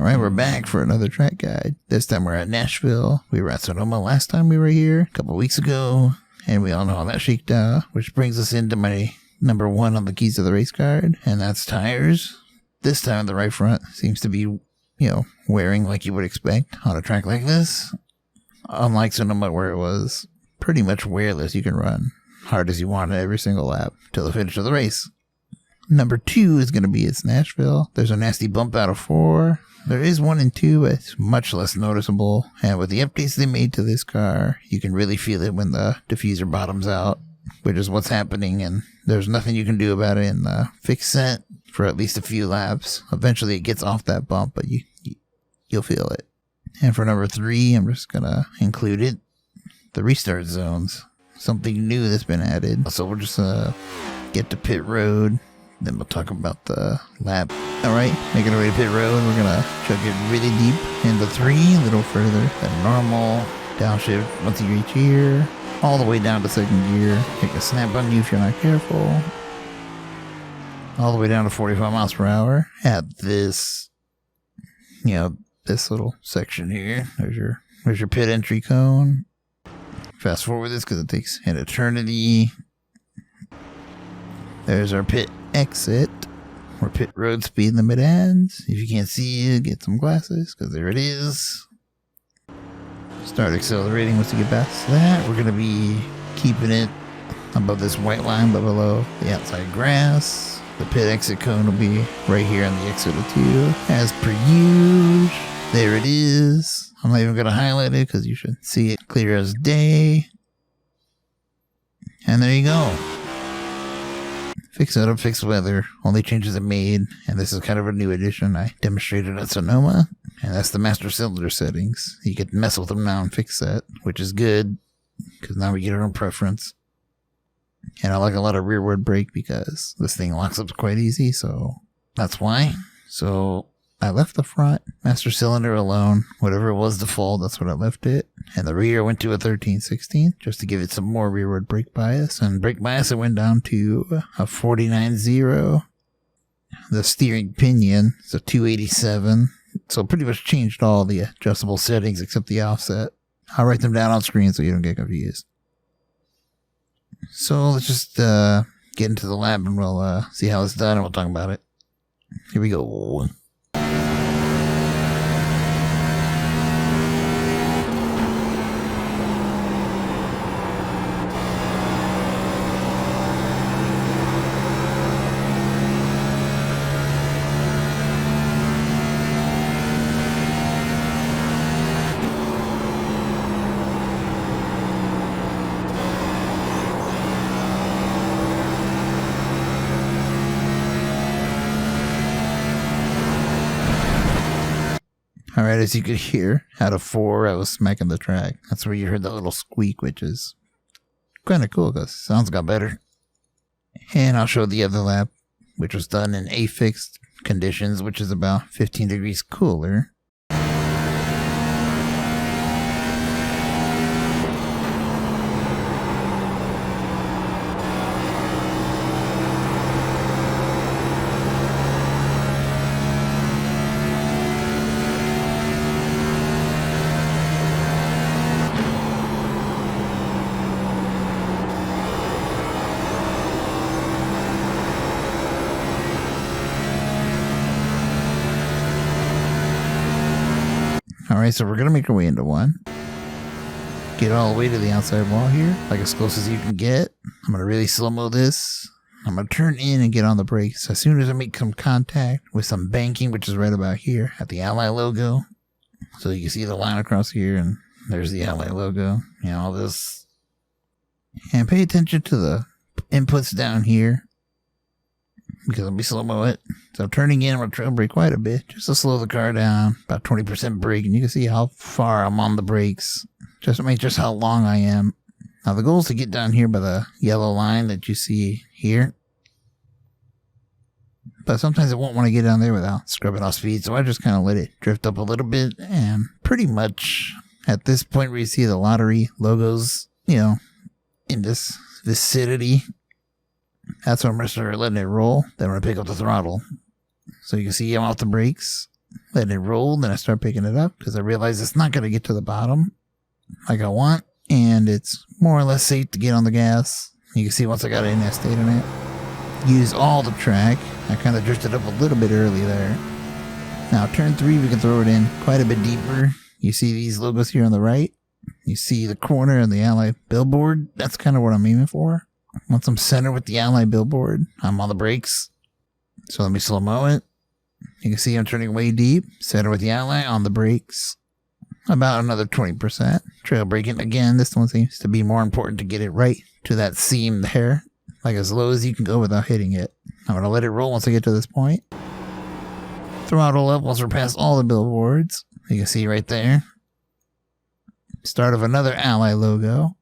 Alright, we're back for another track guide. This time we're at Nashville. We were at Sonoma last time we were here, a couple weeks ago, and we all know how that shaked out, which brings us into my number 1 on the keys to the race card, and that's tires. This time the right front seems to be, wearing like you would expect on a track like this. Unlike Sonoma where it was pretty much wearless, you can run hard as you want every single lap till the finish of the race. Number 2 is going to be it's Nashville. There's a nasty bump out of 4. There is 1 and 2, but it's much less noticeable. And with the updates they made to this car, you can really feel it when the diffuser bottoms out, which is what's happening. And there's nothing you can do about it in the fixed set for at least a few laps. Eventually it gets off that bump, but you'll feel it. And for number 3, I'm just going to include it. The restart zones. Something new that's been added. So we'll just get to pit road. Then we'll talk about the lap. Alright, making our way to pit road. We're going to chug it really deep into 3, a little further than normal. Downshift once you reach here. All the way down to 2nd gear. Take a snap on you if you're not careful. All the way down to 45 miles per hour. At this, this little section here. There's your pit entry cone. Fast forward this because it takes an eternity. There's our pit exit. Or pit road speed in the mid-ends. If you can't see it, get some glasses because there it is. Start accelerating once you get past that. We're going to be keeping it above this white line but below the outside grass. The pit exit cone will be right here on the exit of 2. As per usual. There it is. I'm not even going to highlight it because you should see it clear as day. And there you go. Fixed setup, fixed weather, only changes it made, and this is kind of a new addition I demonstrated at Sonoma, and that's the master cylinder settings. You can mess with them now and fix that, which is good, because now we get our own preference. And I like a lot of rearward brake because this thing locks up quite easy, so that's why. So I left the front master cylinder alone. Whatever it was default, that's what I left it. And the rear went to a 13/16 just to give it some more rearward brake bias. And brake bias, it went down to a 49.0. The steering pinion is a 287. So pretty much changed all the adjustable settings except the offset. I'll write them down on screen so you don't get confused. So let's just get into the lab and we'll see how it's done and we'll talk about it. Here we go. Alright, as you could hear, out of 4, I was smacking the track. That's where you heard that little squeak, which is kind of cool because sounds got better. And I'll show the other lap, which was done in A-fixed conditions, which is about 15 degrees cooler. Alright, so we're going to make our way into 1. Get all the way to the outside wall here, like as close as you can get. I'm going to really slow-mo this. I'm going to turn in and get on the brakes. As soon as I make some contact with some banking, which is right about here at the Ally logo. So you can see the line across here, and there's the Ally logo. All this. And pay attention to the inputs down here, because I'll be slow-mo it. So turning in, I'm going to trail brake quite a bit, just to slow the car down, about 20% brake, and you can see how far I'm on the brakes, just to make just how long I am. Now the goal is to get down here by the yellow line that you see here. But sometimes I won't want to get down there without scrubbing off speed, so I just kind of let it drift up a little bit, and pretty much at this point where you see the lottery logos, in this vicinity, that's when I'm going to start letting it roll. Then I'm going to pick up the throttle. So you can see I'm off the brakes. let it roll, then I start picking it up because I realize it's not going to get to the bottom like I want, and it's more or less safe to get on the gas. You can see once I got an NIS state in it. Use all the track. I kind of drifted up a little bit early there. Now turn 3, we can throw it in quite a bit deeper. You see these logos here on the right? You see the corner of the Ally billboard? That's kind of what I'm aiming for. Once I'm centered with the Ally billboard, I'm on the brakes. So let me slow-mo it. You can see I'm turning way deep. Center with the Ally on the brakes. About another 20%. Trail braking again. This one seems to be more important to get it right to that seam there. Like as low as you can go without hitting it. I'm going to let it roll once I get to this point. Throttle up once we're past all the billboards. You can see right there. Start of another Ally logo.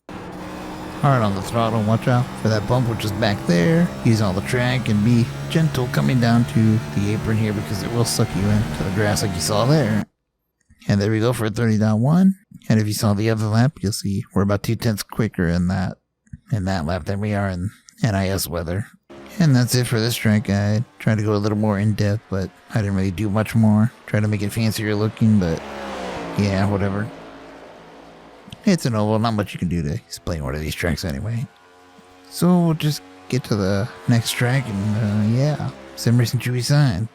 Hard on the throttle, watch out for that bump which is back there. Use all the track and be gentle coming down to the apron here because it will suck you into the grass like you saw there. And there we go for a 30.1. And if you saw the other lap, you'll see we're about 2/10 quicker in that lap than we are in NIS weather. And that's it for this track guide. Tried to go a little more in depth, but I didn't really do much more. Tried to make it fancier looking, but yeah, whatever. It's an oval, not much you can do to explain one of these tracks anyway. So we'll just get to the next track and yeah, sim racing to be signed.